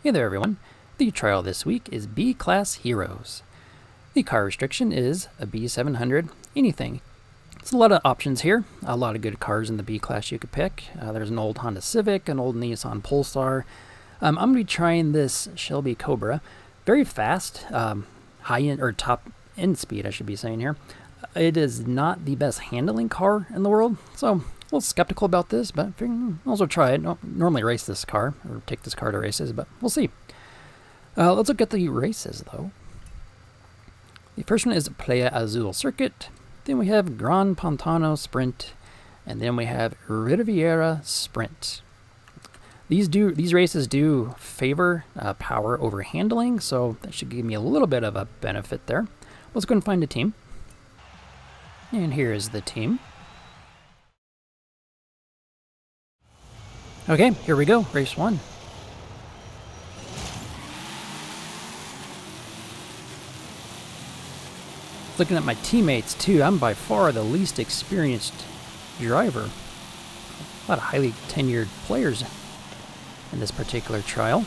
Hey there everyone, the trial this week is B-Class Heroes. The car restriction is a B700 anything. There's a lot of options here, a lot of good cars in the B-Class you could pick. There's an old Honda Civic, an old Nissan Polestar. I'm going to be trying this Shelby Cobra. Very fast, high-end, or top-end speed I should be saying here. It is not the best handling car in the world, so a little skeptical about this, but I'll also try it. I don't normally race this car, or take this car to races, but we'll see. Let's look at the races, though. The first one is Playa Azul Circuit, then we have Gran Pantano Sprint, and then we have Riviera Sprint. These races do favor power over handling, so that should give me a little bit of a benefit there. Let's go and find a team. And here is the team. Okay, here we go, race one. Looking at my teammates too, I'm by far the least experienced driver. A lot of highly tenured players in this particular trial.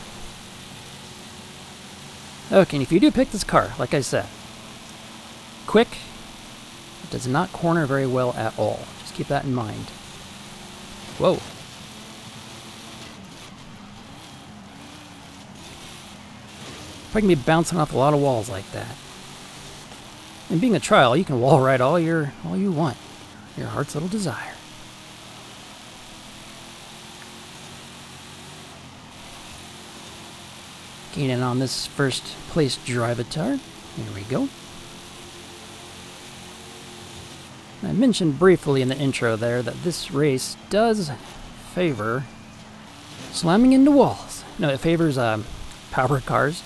Okay, and if you do pick this car, like I said, quick, it does not corner very well at all. Just keep that in mind. Whoa. I can be bouncing off a lot of walls like that. And being a trial, you can wall ride all you want. Your heart's little desire. Gaining on this first place drivatar. Here we go. I mentioned briefly in the intro there that this race does favor slamming into walls. No, it favors powered cars.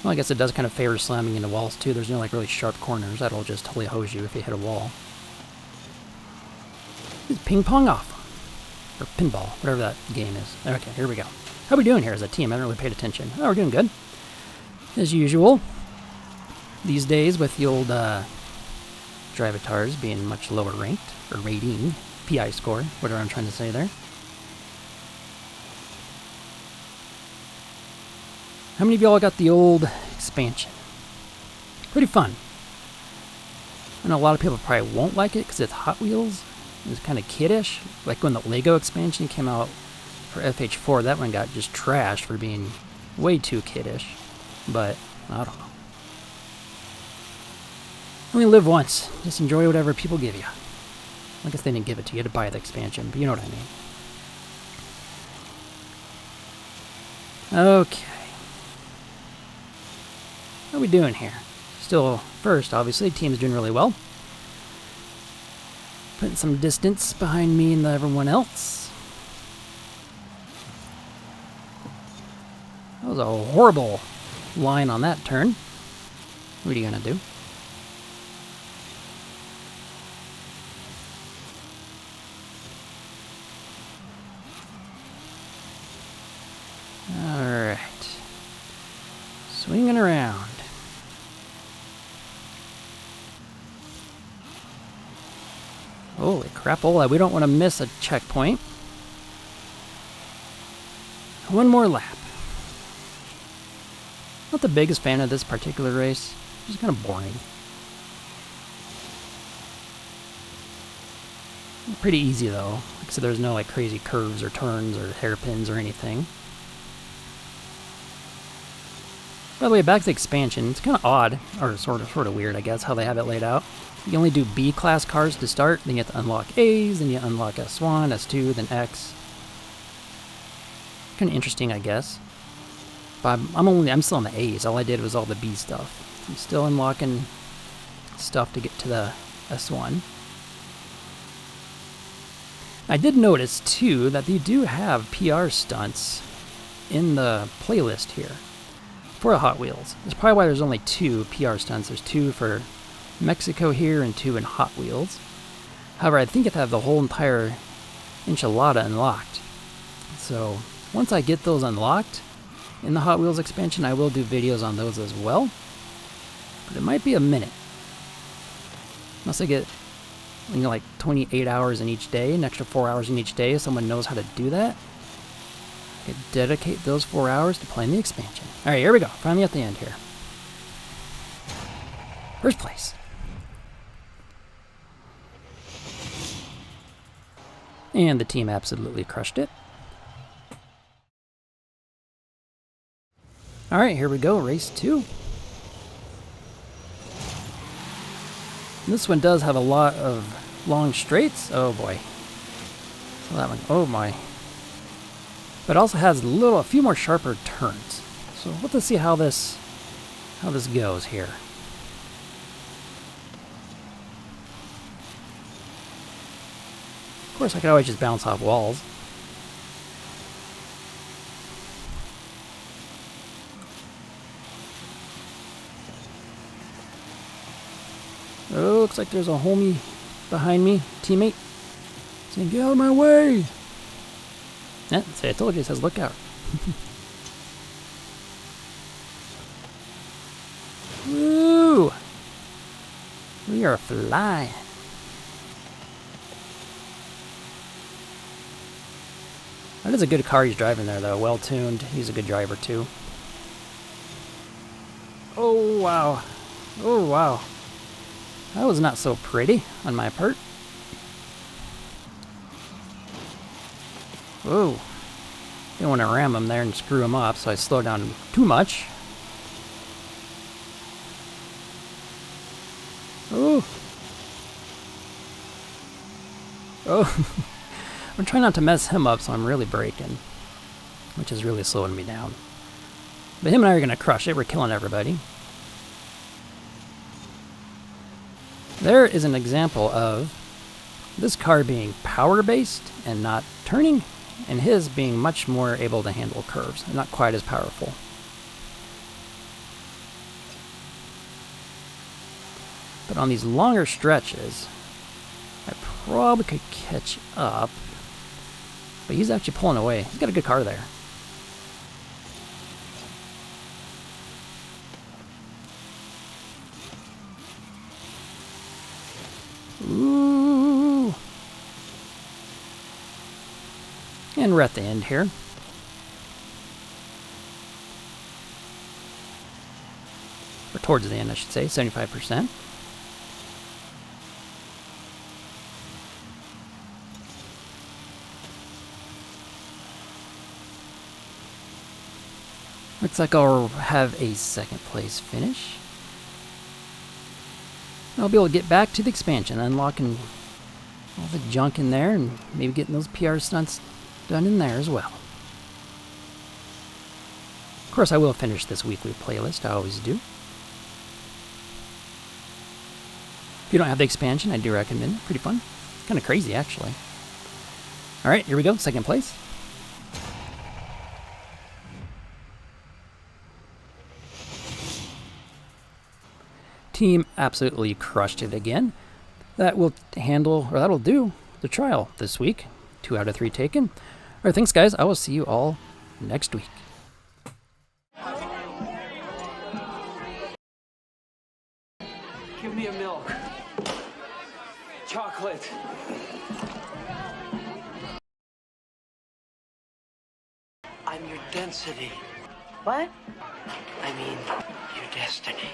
Well, I guess it does kind of favor slamming into walls too. There's no like really sharp corners. That'll just totally hose you if you hit a wall. Just ping pong off. Or pinball, whatever that game is. Okay, here we go. How are we doing here as a team? I haven't really paid attention. Oh, we're doing good. As usual. These days with the old drivatars being much lower ranked, or rating, PI score, whatever I'm trying to say there. How many of y'all got the old expansion? Pretty fun. I know a lot of people probably won't like it because it's Hot Wheels. It's kind of kiddish. Like when the Lego expansion came out for FH4, that one got just trashed for being way too kiddish. But, I don't know. Only live once. Just enjoy whatever people give you. I guess they didn't give it to you to buy the expansion, but you know what I mean. Okay. How are we doing here? Still first, obviously. Team's doing really well. Putting some distance behind me and everyone else. That was a horrible line on that turn. What are you gonna do? Alright. Swinging around. Holy crapola, we don't want to miss a checkpoint. One more lap. Not the biggest fan of this particular race. It's kind of boring. Pretty easy though. Like I said, there's no like crazy curves or turns or hairpins or anything. By the way, back to the expansion, it's kind of odd, or sort of weird, I guess, how they have it laid out. You only do B-class cars to start, then you have to unlock A's, then you unlock S1, S2, then X. Kind of interesting, I guess. But I'm still on the A's. All I did was all the B stuff. I'm still unlocking stuff to get to the S1. I did notice, too, that they do have PR stunts in the playlist here. For the Hot Wheels. That's probably why there's only 2 PR stunts. There's 2 for Mexico here and 2 in Hot Wheels. However, I think I have the whole entire enchilada unlocked. So once I get those unlocked in the Hot Wheels expansion, I will do videos on those as well. But it might be a minute. Unless I get like 28 hours in each day, an extra 4 hours in each day, if someone knows how to do that. could dedicate those 4 hours to playing the expansion. Alright, here we go. Finally at the end here. First place. And the team absolutely crushed it. Alright, here we go. Race 2. This one does have a lot of long straights. Oh boy. So that one, oh my. But it also has a few more sharper turns. So let's see how this goes here. Of course, I could always just bounce off walls. Oh, looks like there's a homie behind me, teammate, saying, "Get out of my way!" Yeah, see, I told you, it says look out. Woo! We are flying. That is a good car he's driving there, though. Well tuned. He's a good driver, too. Oh, wow. Oh, wow. That was not so pretty on my part. Whoa. Didn't want to ram him there and screw him up, so I slowed down too much. Oh. Oh. I'm trying not to mess him up, so I'm really braking, which is really slowing me down. But him and I are going to crush it. We're killing everybody. There is an example of this car being power-based and not turning, and his being much more able to handle curves, and not quite as powerful. But on these longer stretches, I probably could catch up. But he's actually pulling away. He's got a good car there. Ooh. And we're at the end here. Or towards the end, I should say, 75%. Looks like I'll have a second place finish. I'll be able to get back to the expansion, unlocking all the junk in there, and maybe getting those PR stunts done in there as well. Of course, I will finish this weekly playlist, I always do. If you don't have the expansion, I do recommend it. Pretty fun. Kind of crazy, actually. Alright, here we go. Second place. Team absolutely crushed it again. That will that'll do the trial this week. 2 out of 3 taken. Alright, thanks guys. I will see you all next week. Give me a milk. Chocolate. I'm your density. What? I mean, your destiny.